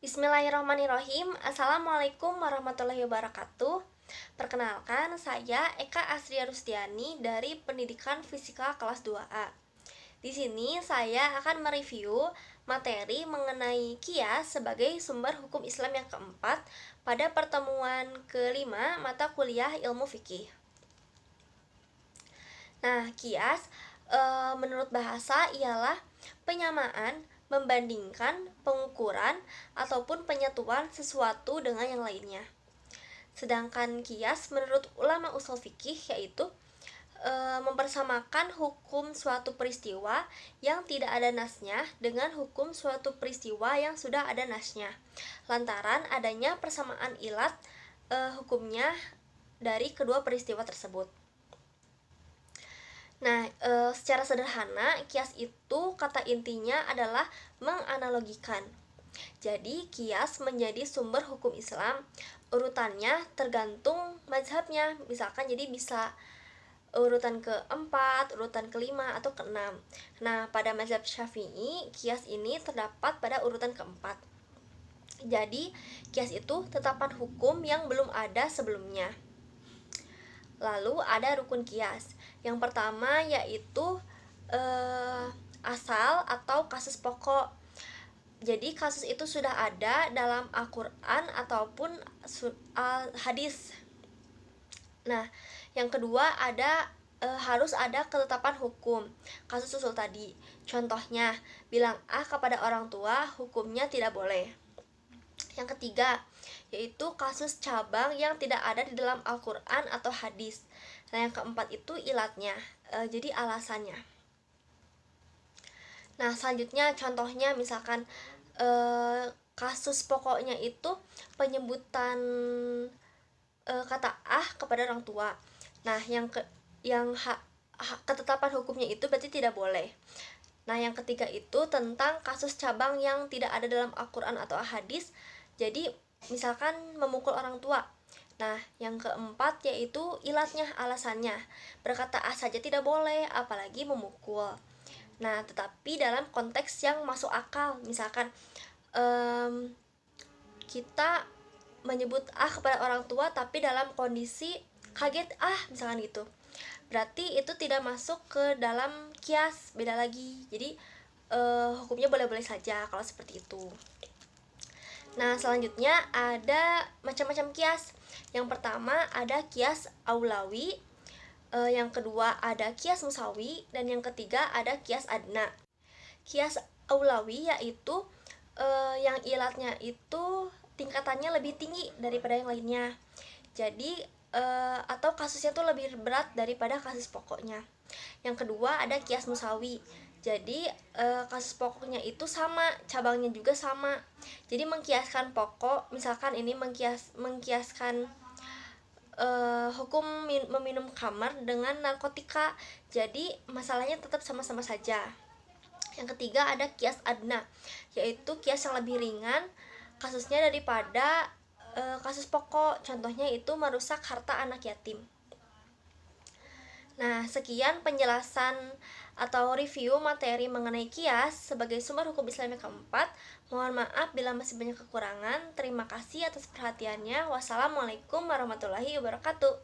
Bismillahirrahmanirrahim. Assalamualaikum warahmatullahi wabarakatuh. Perkenalkan, saya Eka Asria Rustiani dari Pendidikan Fisika kelas 2A. Di sini saya akan mereview materi mengenai kias sebagai sumber hukum Islam yang keempat pada pertemuan kelima mata kuliah ilmu fikih. Nah, kias menurut bahasa ialah penyamaan, membandingkan, pengukuran, ataupun penyatuan sesuatu dengan yang lainnya. Sedangkan kias menurut ulama usul fikih yaitu mempersamakan hukum suatu peristiwa yang tidak ada nasnya dengan hukum suatu peristiwa yang sudah ada nasnya, lantaran adanya persamaan ilat hukumnya dari kedua peristiwa tersebut. Nah, secara sederhana, kias itu kata intinya adalah menganalogikan. Jadi, kias menjadi sumber hukum Islam. Urutannya tergantung mazhabnya. Misalkan jadi bisa urutan keempat, urutan kelima, atau keenam. Nah, pada mazhab Syafi'i, kias ini terdapat pada urutan keempat. Jadi, kias itu tetapan hukum yang belum ada sebelumnya. Lalu ada rukun kias. Yang pertama yaitu asal atau kasus pokok. Jadi kasus itu sudah ada dalam Al-Quran ataupun hadis. Nah, yang kedua ada harus ada ketetapan hukum. Kasus usul tadi. Contohnya, bilang A kepada orang tua, hukumnya tidak boleh. Yang ketiga, yaitu kasus cabang yang tidak ada di dalam Al-Quran atau hadis. Nah, yang keempat itu ilatnya, jadi alasannya. Nah, selanjutnya contohnya misalkan kasus pokoknya itu penyebutan kata kepada orang tua. Nah, ketetapan hukumnya itu berarti tidak boleh. Nah, yang ketiga itu tentang kasus cabang yang tidak ada dalam Al-Quran atau hadis. Jadi, misalkan memukul orang tua. Nah, yang keempat yaitu ilatnya, alasannya. Berkata A saja tidak boleh, apalagi memukul. Nah, tetapi dalam konteks yang masuk akal. Misalkan kita menyebut A kepada orang tua tapi dalam kondisi kaget misalkan gitu. Berarti itu tidak masuk ke dalam kias, beda lagi. Jadi hukumnya boleh-boleh saja kalau seperti itu. Nah, selanjutnya ada macam-macam kias. Yang pertama ada kias aulawi, yang kedua ada kias musawi, dan yang ketiga ada kias adna. Kias aulawi yaitu yang ilatnya itu tingkatannya lebih tinggi daripada yang lainnya. Jadi atau kasusnya tuh lebih berat daripada kasus pokoknya. Yang kedua ada kias musawi. Jadi kasus pokoknya itu sama, cabangnya juga sama. Jadi mengkiaskan pokok, misalkan ini mengkiaskan hukum meminum khamar dengan narkotika. Jadi masalahnya tetap sama-sama saja. Yang ketiga ada kias adna, yaitu kias yang lebih ringan kasusnya daripada kasus pokok. Contohnya itu merusak harta anak yatim. Nah, sekian penjelasan atau review materi mengenai kias sebagai sumber hukum Islam yang keempat. Mohon maaf bila masih banyak kekurangan. Terima kasih atas perhatiannya. Wassalamualaikum warahmatullahi wabarakatuh.